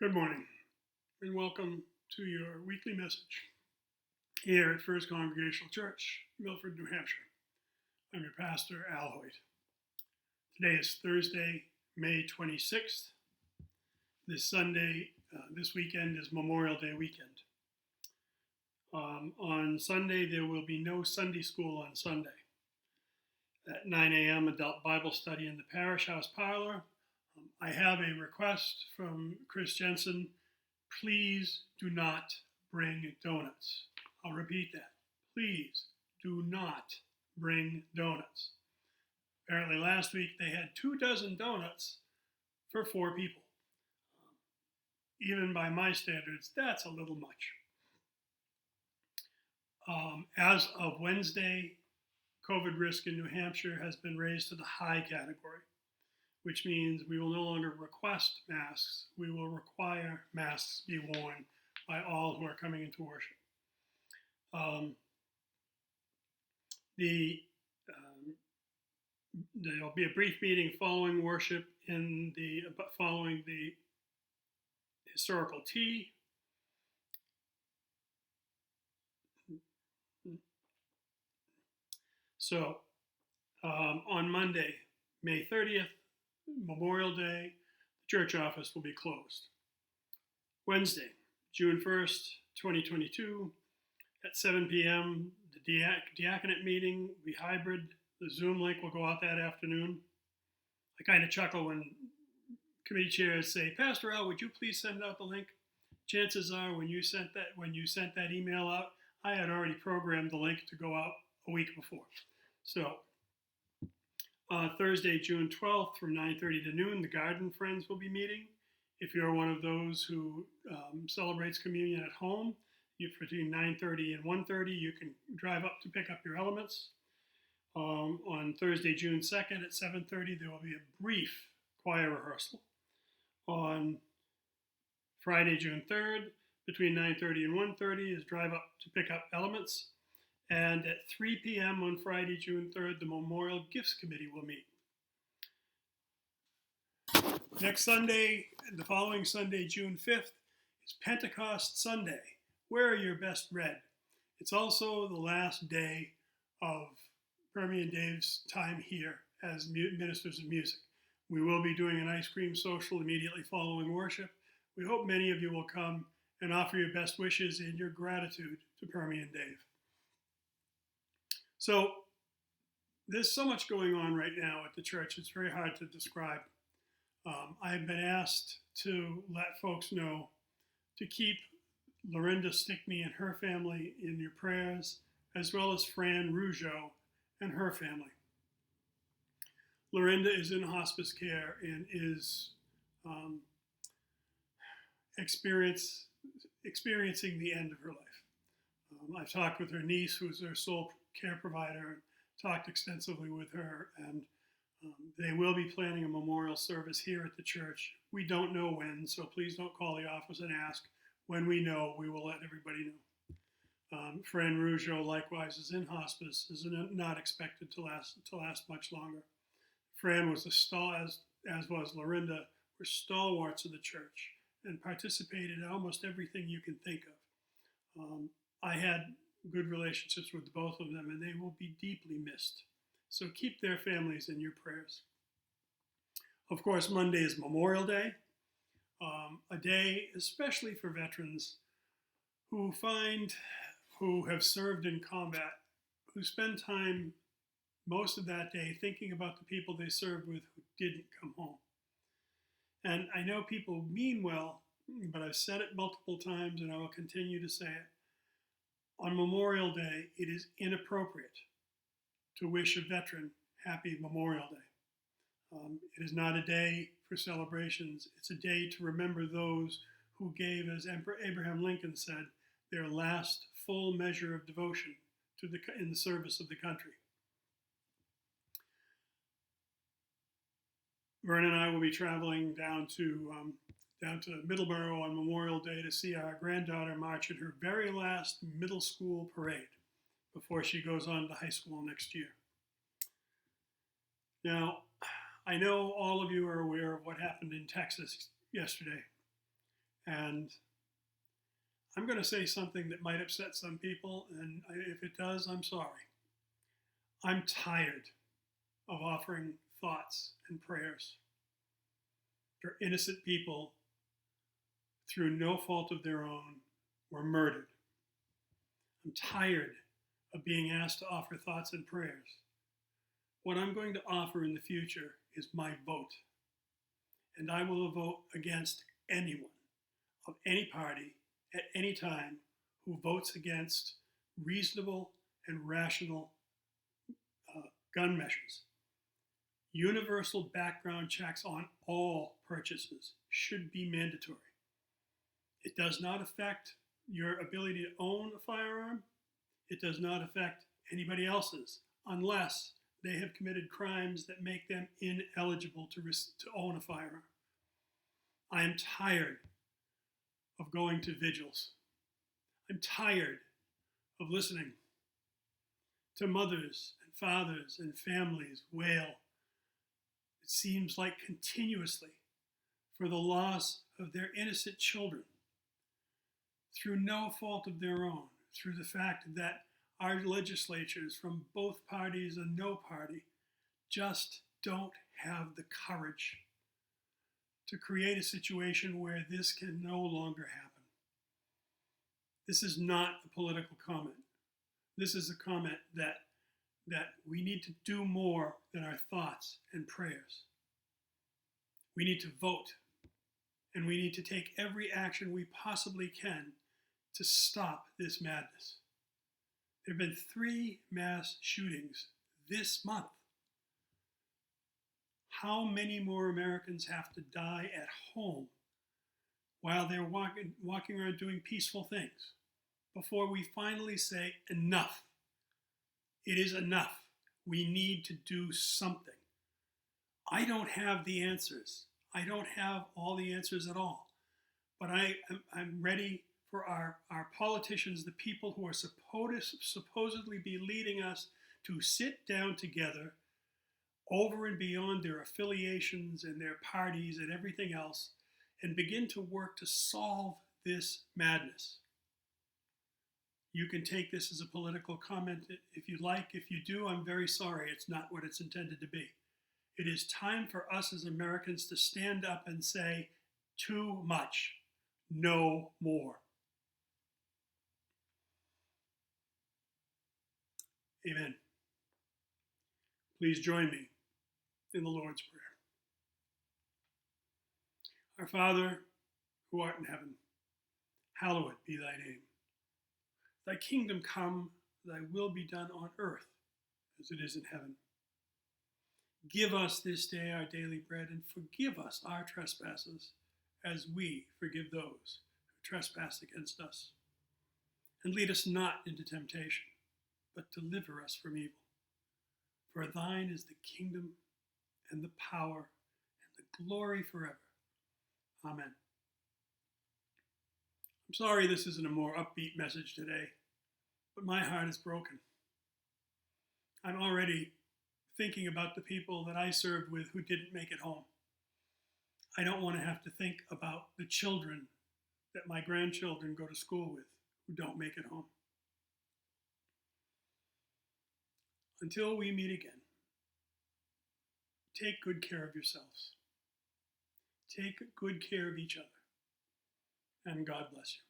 Good morning, and welcome to your weekly message here at First Congregational Church, Milford, New Hampshire. I'm your pastor, Al Hoyt. Today is Thursday, May 26th. This weekend is Memorial Day weekend. On Sunday, there will be no Sunday school on Sunday. At 9 a.m., adult Bible study in the parish house parlor. I have a request from Chris Jensen. Please do not bring donuts. I'll repeat that. Please do not bring donuts. Apparently last week they had 24 donuts for 4 people. Even by my standards, that's a little much. As of Wednesday, COVID risk in New Hampshire has been raised to the high category, which means we will no longer request masks. We will require masks be worn by all who are coming into worship. There'll be a brief meeting following worship following the historical tea. So on Monday, May 30th, Memorial Day, the church office will be closed. Wednesday, June 1st, 2022, at 7 p.m., the diaconate meeting will be hybrid. The Zoom link will go out that afternoon. I kind of chuckle when committee chairs say, Pastor Al, would you please send out the link? Chances are when you sent that email out, I had already programmed the link to go out a week before. So Thursday, June 12th from 9:30 to noon, the Garden Friends will be meeting. If you're one of those who celebrates communion at home, between 9:30 and 1:30, you can drive up to pick up your elements. On Thursday, June 2nd at 7:30, there will be a brief choir rehearsal. On Friday, June 3rd, between 9:30 and 1:30 is drive up to pick up elements. And at 3 p.m. on Friday, June 3rd, the Memorial Gifts Committee will meet. Next Sunday, the following Sunday, June 5th, is Pentecost Sunday. Wear your best red. It's also the last day of Permy and Dave's time here as ministers of music. We will be doing an ice cream social immediately following worship. We hope many of you will come and offer your best wishes and your gratitude to Permy and Dave. So there's so much going on right now at the church, it's very hard to describe. I've been asked to let folks know to keep Lorinda Stickney and her family in your prayers, as well as Fran Rougeau and her family. Lorinda is in hospice care and is experiencing the end of her life. I've talked with her niece, who is her sole care provider, and talked extensively with her, and they will be planning a memorial service here at the church. We don't know when, so please don't call the office and ask. When we know, we will let everybody know. Fran Rougeau likewise is in hospice, is not expected to last much longer. Fran was as was Lorinda, were stalwarts of the church and participated in almost everything you can think of. I had good relationships with both of them, and they will be deeply missed. So keep their families in your prayers. Of course, Monday is Memorial Day, a day especially for veterans who have served in combat, who spend time most of that day thinking about the people they served with who didn't come home. And I know people mean well, but I've said it multiple times and I will continue to say it. On Memorial Day, it is inappropriate to wish a veteran happy Memorial Day. It is not a day for celebrations. It's a day to remember those who gave, as Emperor Abraham Lincoln said, their last full measure of devotion in the service of the country. Vern and I will be traveling down to Middleborough on Memorial Day to see our granddaughter march in her very last middle school parade before she goes on to high school next year. Now, I know all of you are aware of what happened in Texas yesterday. And I'm going to say something that might upset some people, and if it does, I'm sorry. I'm tired of offering thoughts and prayers for innocent people through no fault of their own were murdered. I'm tired of being asked to offer thoughts and prayers. What I'm going to offer in the future is my vote. And I will vote against anyone of any party at any time who votes against reasonable and rational gun measures. Universal background checks on all purchases should be mandatory. It does not affect your ability to own a firearm. It does not affect anybody else's unless they have committed crimes that make them ineligible to own a firearm. I am tired of going to vigils. I'm tired of listening to mothers and fathers and families wail, it seems like continuously, for the loss of their innocent children through no fault of their own, through the fact that our legislatures from both parties and no party just don't have the courage to create a situation where this can no longer happen. This is not a political comment. This is a comment that we need to do more than our thoughts and prayers. We need to vote, and we need to take every action we possibly can to stop this madness. There have been 3 mass shootings this month. How many more Americans have to die at home while they're walking around doing peaceful things before we finally say enough? It is enough. We need to do something. I don't have the answers. I don't have all the answers at all. But I'm ready for our politicians, the people who are supposedly be leading us, to sit down together over and beyond their affiliations and their parties and everything else and begin to work to solve this madness. You can take this as a political comment if you like. If you do, I'm very sorry. It's not what it's intended to be. It is time for us as Americans to stand up and say, too much, no more. Amen. Please join me in the Lord's Prayer. Our Father, who art in heaven, hallowed be thy name. Thy kingdom come, thy will be done on earth as it is in heaven. Give us this day our daily bread, and forgive us our trespasses as we forgive those who trespass against us. And lead us not into temptation, but deliver us from evil. For thine is the kingdom and the power and the glory forever. Amen. I'm sorry this isn't a more upbeat message today, but my heart is broken. I'm already thinking about the people that I served with who didn't make it home. I don't want to have to think about the children that my grandchildren go to school with who don't make it home. Until we meet again, take good care of yourselves. Take good care of each other. And God bless you.